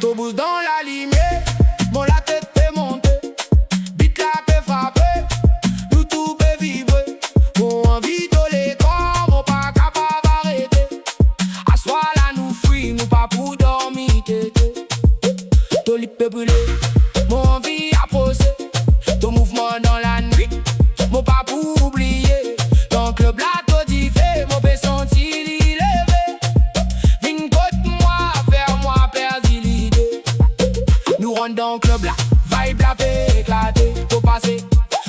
T'obousse dans la lumière, mon la tête fait monter. Bite la fait frapper, nous tout peut vibrer. Mon envie de l'écran, mon pas capable d'arrêter. À soir là nous fuis, nous pas pour dormir tété. Ton lit peut brûler, mon envie à poser. Ton mouvement dans la nuit, mon pas pour oublier. Dans le club là tout dit fait, mon peut sentir l'élevé. Viens côté moi, faire moi perdre l'idée. Nous rentre dans le club là, vibe la fait éclater. Tout passé,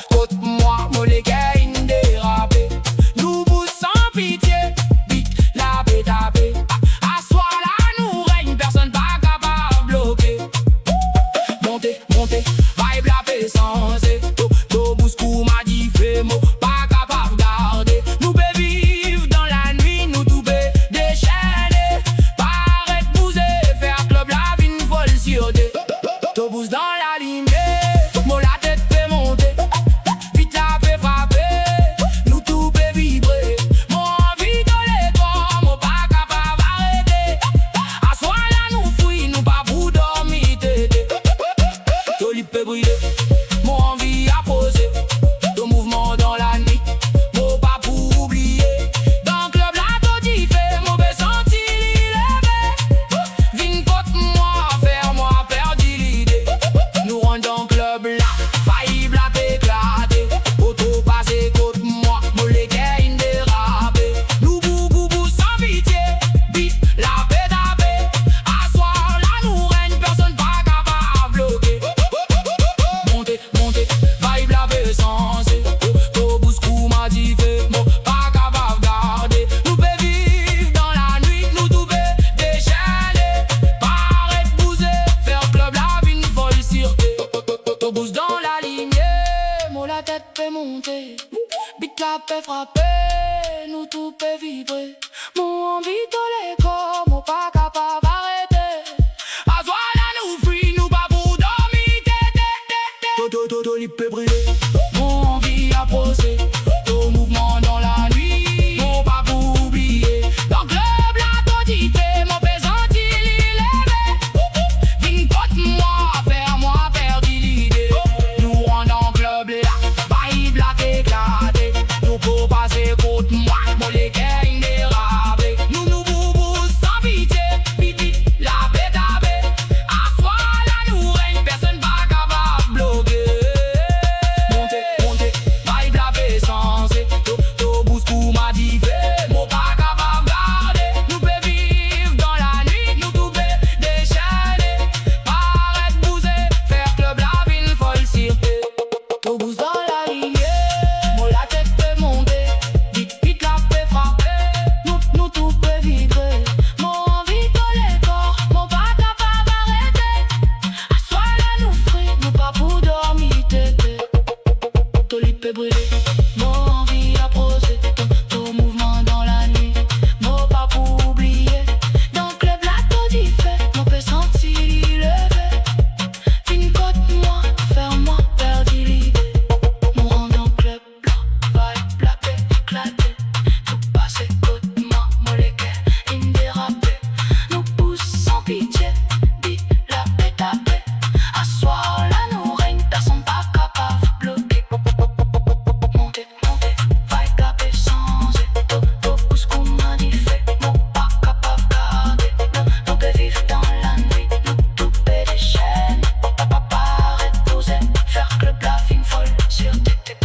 côté moi, mon les gars in dérapé. Nous pousse sans pitié, vite la paix tapé. À soir là nous règne, personne pas capable de bloquer. Montez, montez, vibe la paix sensée. Tout bouscou m'a dit fait mot, pas capable de garder. Nous peut vivre dans la nuit, nous tout peut déchaîner. Paraît bouser, faire club la vie une folle sur des. Tout bouge dans la lumière, mon la tête fait monter. Vite la fait frapper, nous tout peut vibrer. Mon envie de l'étoile, mon pas capable d'arrêter. À soir là nous fuis, nous pas pour dormir tété. Ton lit peut brûler, mon envie à poser. Ton mouvement dans la nuit, mon pas pour oublier. Dans le club là tout dit fait, mon peut sentir l'élevé. Viens côté moi, faire moi perdre l'idée. Nous rentre dans le club là, vibe la fait éclater. Auto passé côté moi, mon les gars in dérapé. Nous boubou sans pitié, vite la paix tapé. À soir là nous règne, personne pas capable de bloquer. Montez, montez, vibe la paix sensée. Tout bouscou m'a dit fait, mon pas capable de garder. Nous peut vivre dans la nuit, nous tout peut déchaîner. Paraît bouser, faire club la vie une folle circuit. Tout bouge dans la lumière, mon la tête fait monter. Bite la paix frapper, nous tout peut vibrer. Mon envie de l'écran, mon pas capable d'arrêter. À soir là nous fuis, nous pas pour dormir tété. Tout lit peut brûler, mon envie à poser. Ton mouvement dans la nuit, mon pas pour oublier. Dans le club là tout dit fait, mon peut sentir l'élevé. Viens côté moi, faire moi perdre l'idée. Nous rentre dans le club là, vibe la fait éclater. Nous pour passer côté moi, mon les gars in dérapé. Nous boubou sans pitié, vite vite la paix tapé. À soir là nous règne, personne pas capable de bloquer. Montez, montez, vibe la paix sensée. Tout bouscou m'a dit fait, mon pas capable de garder. Nous peut vivre dans la nuit, nous tout peut déchaîner. Paraît bouser, faire club la vie une folle circuit. Tout bouge dans la lumière, mon la tête peut monter. Vite, vite la fait frapper, nous tout peut vibrer. Mon envie de l'écran, mon pas capable d'arrêter. À soir là nous fuis, nous pas pour dormir tété. Ton lit peut brûler, mon envie à poser. Ton mouvement dans la nuit, mon pas pour oublier. Dans le club là tout dit fait, mon peut sentir l'élevé. Viens côté moi, faire moi perdre l'idée. Mon rentre dans le club là, vibe la paix éclater. Tout passé côté moi, mon les gars in dérapé. Nous pousse sans pitié, vite la paix tapé. À soir là nous règne, personne pas capable de bloquer. Montez, montez, vibe la paix sensée. Tout bouscou m'a dit fait, mon pas capable de garder. Nous peut vivre dans la nuit, nous tout peut déchaîner. Paraît bouser, faire club la vie une folle sur tété.